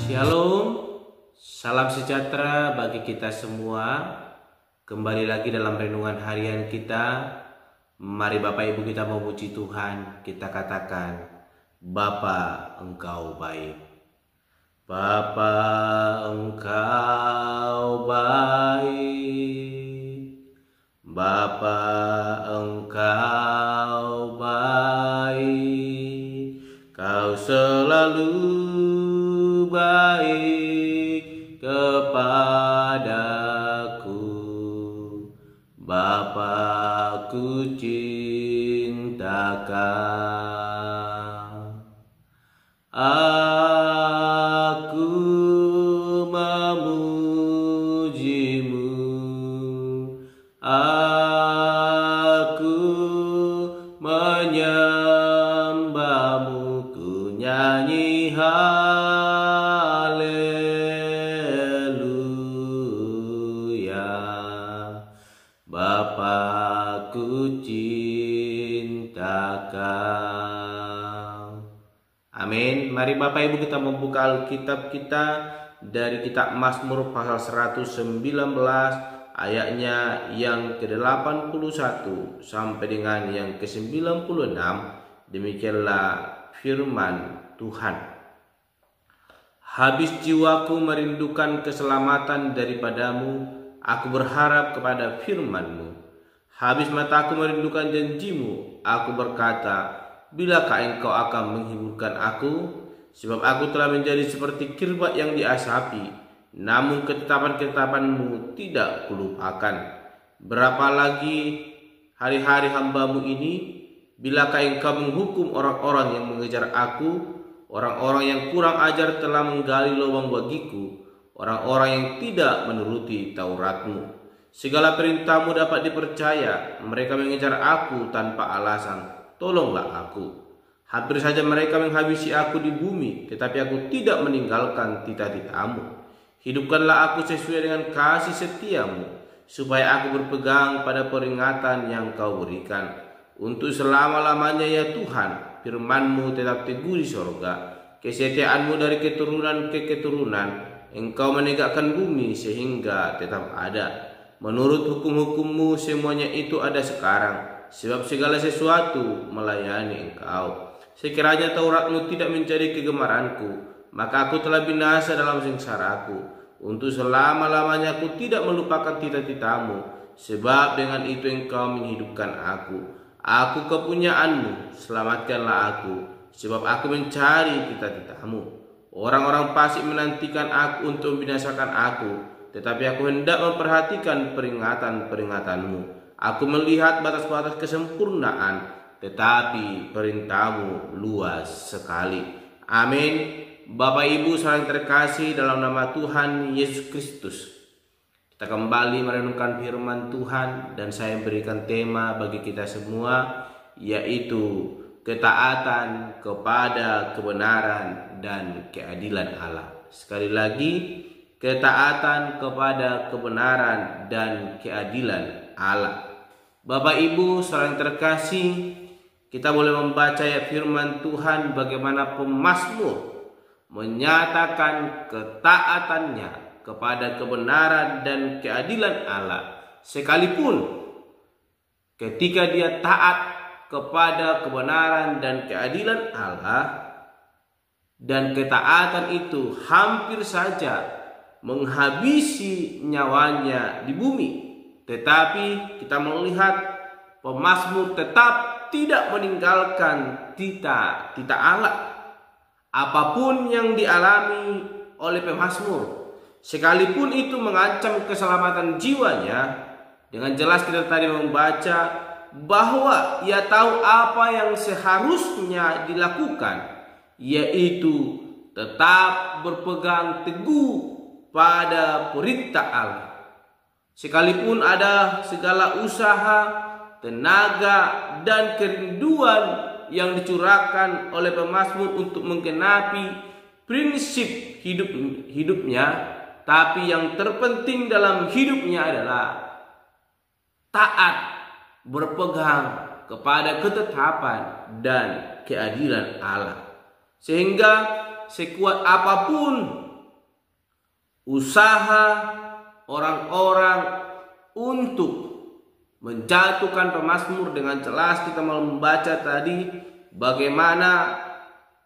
Shalom, salam sejahtera bagi kita semua. Kembali lagi dalam renungan harian kita. Mari Bapak Ibu kita memuji Tuhan. Kita katakan, Bapa Engkau baik. Bapa Engkau baik. Bapa Engkau baik. Kau selalu baik kepadaku. Bapa-Ku cinta Kau. Aku memuji-Mu. Aku menyembah-Mu. Ku nyanyi Bapa-Ku cinta Kau. Amin. Mari Bapak Ibu kita membuka Alkitab kita dari kitab Mazmur pasal 119 ayatnya yang ke-81 sampai dengan yang ke-96. Demikianlah firman Tuhan. Habis jiwaku merindukan keselamatan daripadamu, aku berharap kepada firman-Mu. Habis mataku merindukan janji-Mu, aku berkata, bilakah Engkau akan menghiburkan aku? Sebab aku telah menjadi seperti kirbat yang diasapi, namun ketetapan-ketetapan-Mu tidak kulupakan. Berapa lagi hari-hari hamba-Mu ini? Bilakah Engkau menghukum orang-orang yang mengejar aku? Orang-orang yang kurang ajar telah menggali lubang bagiku, orang-orang yang tidak menuruti Taurat-Mu. Segala perintah-Mu dapat dipercaya, mereka mengejar aku tanpa alasan. Tolonglah aku. Hampir saja mereka menghabisi aku di bumi, tetapi aku tidak meninggalkan titah-titah-Mu. Hidupkanlah aku sesuai dengan kasih setia-Mu, supaya aku berpegang pada peringatan yang Kau berikan. Untuk selama-lamanya ya Tuhan, firman-Mu tetap teguh di sorga. Kesetiaan-Mu dari keturunan ke keturunan. Engkau menegakkan bumi sehingga tetap ada. Menurut hukum-hukum-Mu semuanya itu ada sekarang, sebab segala sesuatu melayani Engkau. Sekiranya Taurat-Mu tidak menjadi kegemaranku, maka aku telah binasa dalam sengsaraku. Untuk selama-lamanya aku tidak melupakan titah-titah-Mu, sebab dengan itu Engkau menghidupkan aku. Aku kepunyaan-Mu, selamatkanlah aku, sebab aku mencari titah-titah-Mu. Orang-orang fasik menantikan aku untuk membinasakan aku, tetapi aku hendak memperhatikan peringatan-peringatan-Mu. Aku melihat batas-batas kesempurnaan, tetapi perintah-Mu luas sekali. Amin. Bapak Ibu saling terkasih dalam nama Tuhan Yesus Kristus, kita kembali merenungkan firman Tuhan, dan saya berikan tema bagi kita semua, yaitu ketaatan kepada kebenaran dan keadilan Allah. Sekali lagi, ketaatan kepada kebenaran dan keadilan Allah. Bapak Ibu saling terkasih, kita boleh membaca ayat firman Tuhan bagaimana pemazmur menyatakan ketaatannya kepada kebenaran dan keadilan Allah, sekalipun ketika dia taat kepada kebenaran dan keadilan Allah, dan ketaatan itu hampir saja menghabisi nyawanya di bumi, tetapi kita melihat pemazmur tetap tidak meninggalkan titah Allah. Apapun yang dialami oleh pemazmur, sekalipun itu mengancam keselamatan jiwanya, dengan jelas kita tadi membaca bahwa ia tahu apa yang seharusnya dilakukan, yaitu tetap berpegang teguh pada perintah Allah. Sekalipun ada segala usaha, tenaga, dan kerinduan yang dicurahkan oleh pemazmur untuk menggenapi prinsip hidupnya, tapi yang terpenting dalam hidupnya adalah taat, berpegang kepada ketetapan dan keadilan Allah. Sehingga sekuat apapun usaha orang-orang untuk menjatuhkan pemazmur. Dengan jelas kita mau membaca tadi bagaimana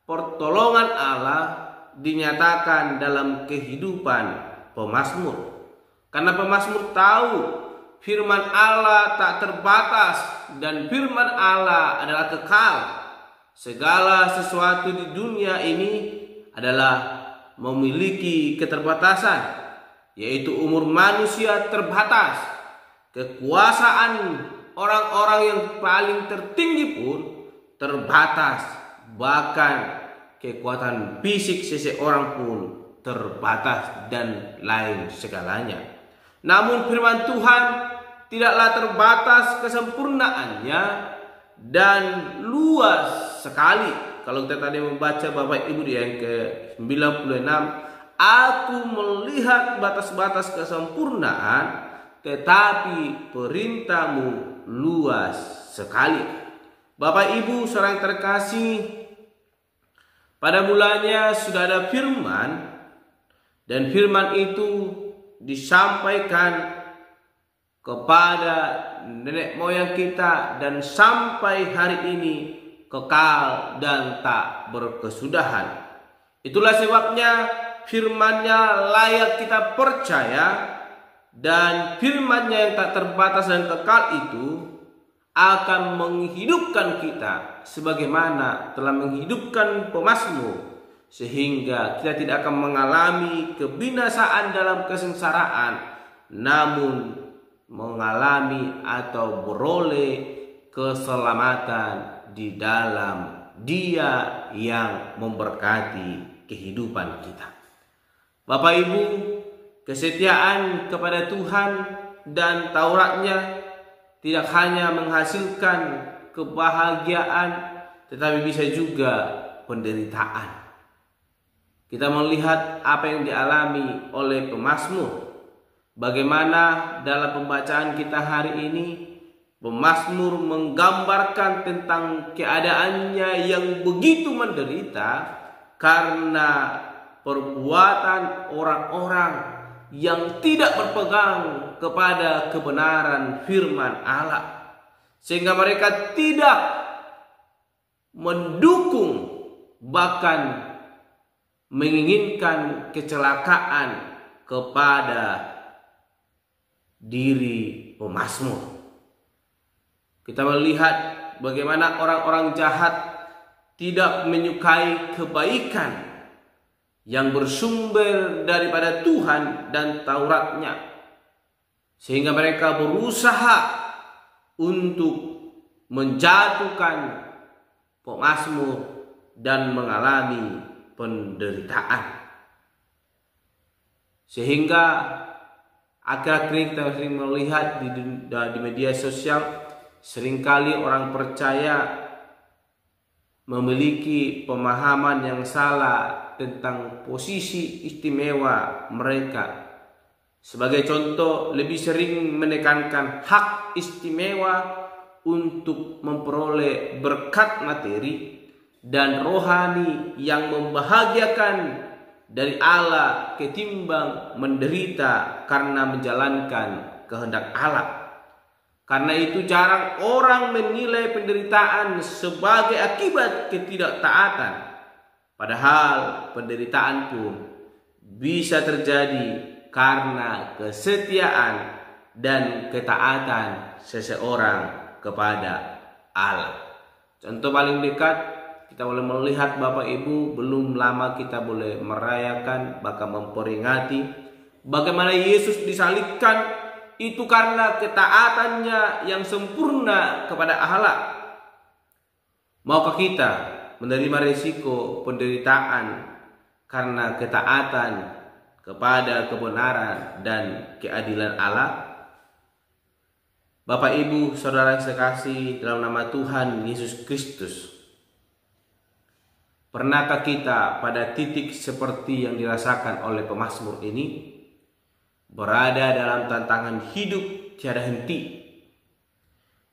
pertolongan Allah dinyatakan dalam kehidupan pemazmur. Karena pemazmur tahu firman Allah tak terbatas dan firman Allah adalah kekal. Segala sesuatu di dunia ini adalah memiliki keterbatasan, yaitu umur manusia terbatas, kekuasaan orang-orang yang paling tertinggi pun terbatas, bahkan kekuatan fisik seseorang pun terbatas dan lain segalanya. Namun firman Tuhan tidaklah terbatas kesempurnaannya dan luas sekali. Kalau kita tadi membaca Bapak Ibu di yang ke-96, aku melihat batas-batas kesempurnaan, tetapi perintahmu luas sekali. Bapak Ibu saudara yang terkasih, pada mulanya sudah ada firman, dan firman itu disampaikan kepada nenek moyang kita dan sampai hari ini kekal dan tak berkesudahan. Itulah sebabnya firman-Nya layak kita percaya, dan firman-Nya yang tak terbatas dan kekal itu akan menghidupkan kita sebagaimana telah menghidupkan pemazmur, sehingga kita tidak akan mengalami kebinasaan dalam kesengsaraan, namun mengalami atau beroleh keselamatan di dalam Dia yang memberkati kehidupan kita. Bapak Ibu, kesetiaan kepada Tuhan dan Tauratnya tidak hanya menghasilkan kebahagiaan, tetapi bisa juga penderitaan. Kita melihat apa yang dialami oleh pemazmur. Bagaimana dalam pembacaan kita hari ini pemazmur menggambarkan tentang keadaannya yang begitu menderita karena perbuatan orang-orang yang tidak berpegang kepada kebenaran firman Allah, sehingga mereka tidak mendukung, bahkan menginginkan kecelakaan kepada diri pemazmur. Kita melihat bagaimana orang-orang jahat tidak menyukai kebaikan yang bersumber daripada Tuhan dan Tauratnya, sehingga mereka berusaha untuk menjatuhkan pemazmur dan mengalami penderitaan. Sehingga akhir-akhir ini kita sering melihat di media sosial, seringkali orang percaya memiliki pemahaman yang salah tentang posisi istimewa mereka. Sebagai contoh, lebih sering menekankan hak istimewa untuk memperoleh berkat materi dan rohani yang membahagiakan dari Allah ketimbang menderita karena menjalankan kehendak Allah. Karena itu jarang orang menilai penderitaan sebagai akibat ketidaktaatan. Padahal penderitaan pun bisa terjadi karena kesetiaan dan ketaatan seseorang kepada Allah. Contoh paling dekat, kita boleh melihat Bapak Ibu, belum lama kita boleh merayakan, bahkan memperingati bagaimana Yesus disalibkan. Itu karena ketaatannya yang sempurna kepada Allah. Maukah kita menerima risiko penderitaan karena ketaatan kepada kebenaran dan keadilan Allah? Bapak Ibu saudara yang sekasih dalam nama Tuhan Yesus Kristus, pernahkah kita pada titik seperti yang dirasakan oleh pemazmur ini, berada dalam tantangan hidup tiada henti,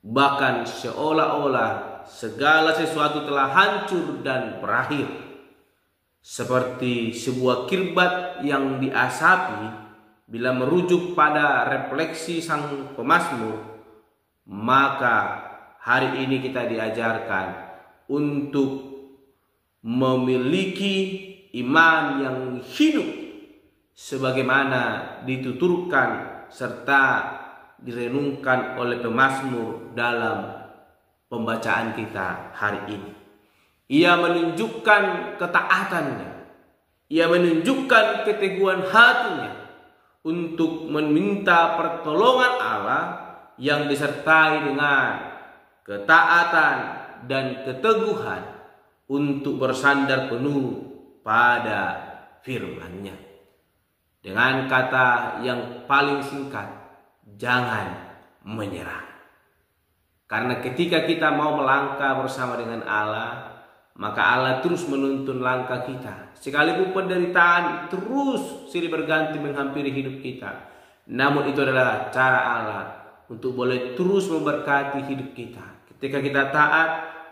bahkan seolah-olah segala sesuatu telah hancur dan berakhir, seperti sebuah kirbat yang diasapi. Bila merujuk pada refleksi sang pemazmur, maka hari ini kita diajarkan untuk memiliki iman yang hidup sebagaimana dituturkan serta direnungkan oleh pemazmur dalam pembacaan kita hari ini. Ia menunjukkan ketaatannya, ia menunjukkan keteguhan hatinya untuk meminta pertolongan Allah yang disertai dengan ketaatan dan keteguhan untuk bersandar penuh pada firman-Nya. Dengan kata yang paling singkat, jangan menyerah. Karena ketika kita mau melangkah bersama dengan Allah, maka Allah terus menuntun langkah kita. Sekalipun penderitaan terus silih berganti menghampiri hidup kita, namun itu adalah cara Allah untuk boleh terus memberkati hidup kita. Ketika kita taat,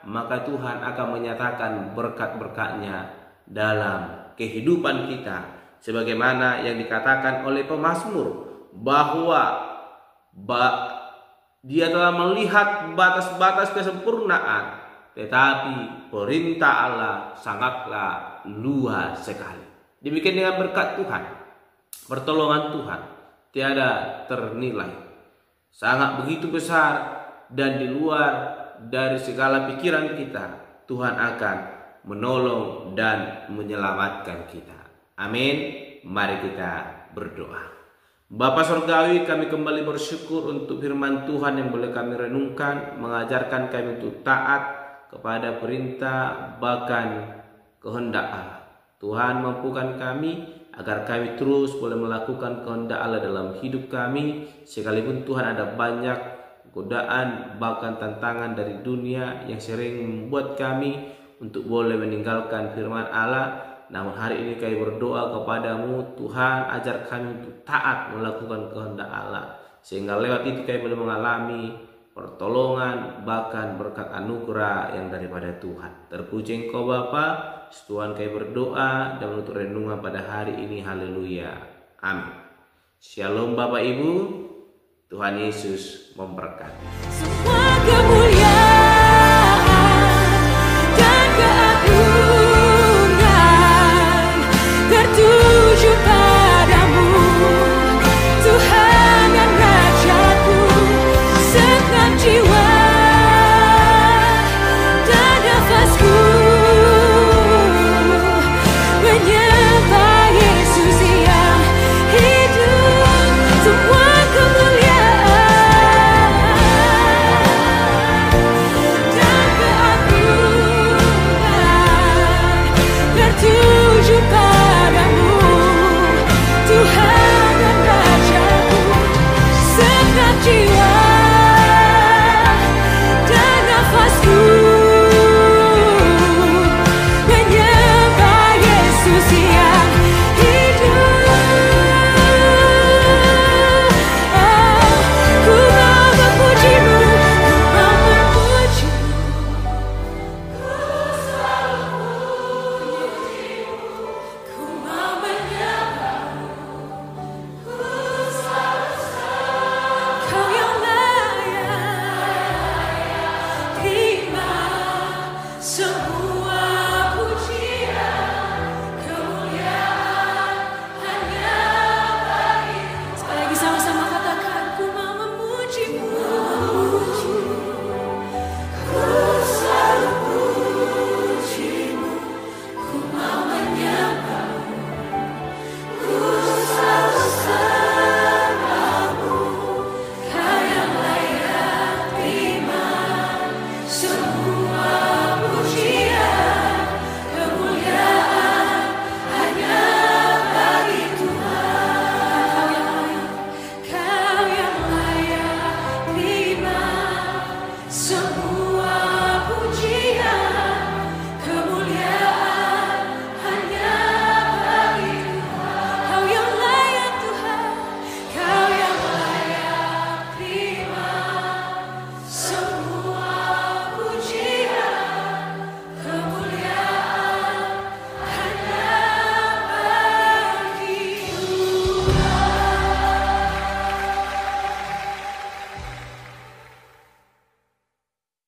maka Tuhan akan menyatakan berkat-berkat-Nya dalam kehidupan kita. Sebagaimana yang dikatakan oleh pemazmur, bahwa dia telah melihat batas-batas kesempurnaan, tetapi perintah Allah sangatlah luas sekali. Demikian dengan berkat Tuhan, pertolongan Tuhan tiada ternilai, sangat begitu besar, dan di luar dari segala pikiran kita. Tuhan akan menolong dan menyelamatkan kita. Amin. Mari kita berdoa. Bapa Surgawi, kami kembali bersyukur untuk firman Tuhan yang boleh kami renungkan, mengajarkan kami untuk taat kepada perintah bahkan kehendak Allah. Tuhan, mampukan kami agar kami terus boleh melakukan kehendak Allah dalam hidup kami, sekalipun Tuhan ada banyak godaan bahkan tantangan dari dunia yang sering membuat kami untuk boleh meninggalkan firman Allah. Namun hari ini kami berdoa kepadamu, Tuhan, ajar kami untuk taat melakukan kehendak Allah, sehingga lewat itu kami boleh mengalami pertolongan bahkan berkat anugerah yang daripada Tuhan. Terpuji Engkau Bapa. Tuhan, kami berdoa dan menutup renungan pada hari ini. Haleluya. Amin. Shalom Bapak Ibu. Tuhan Yesus memberkati.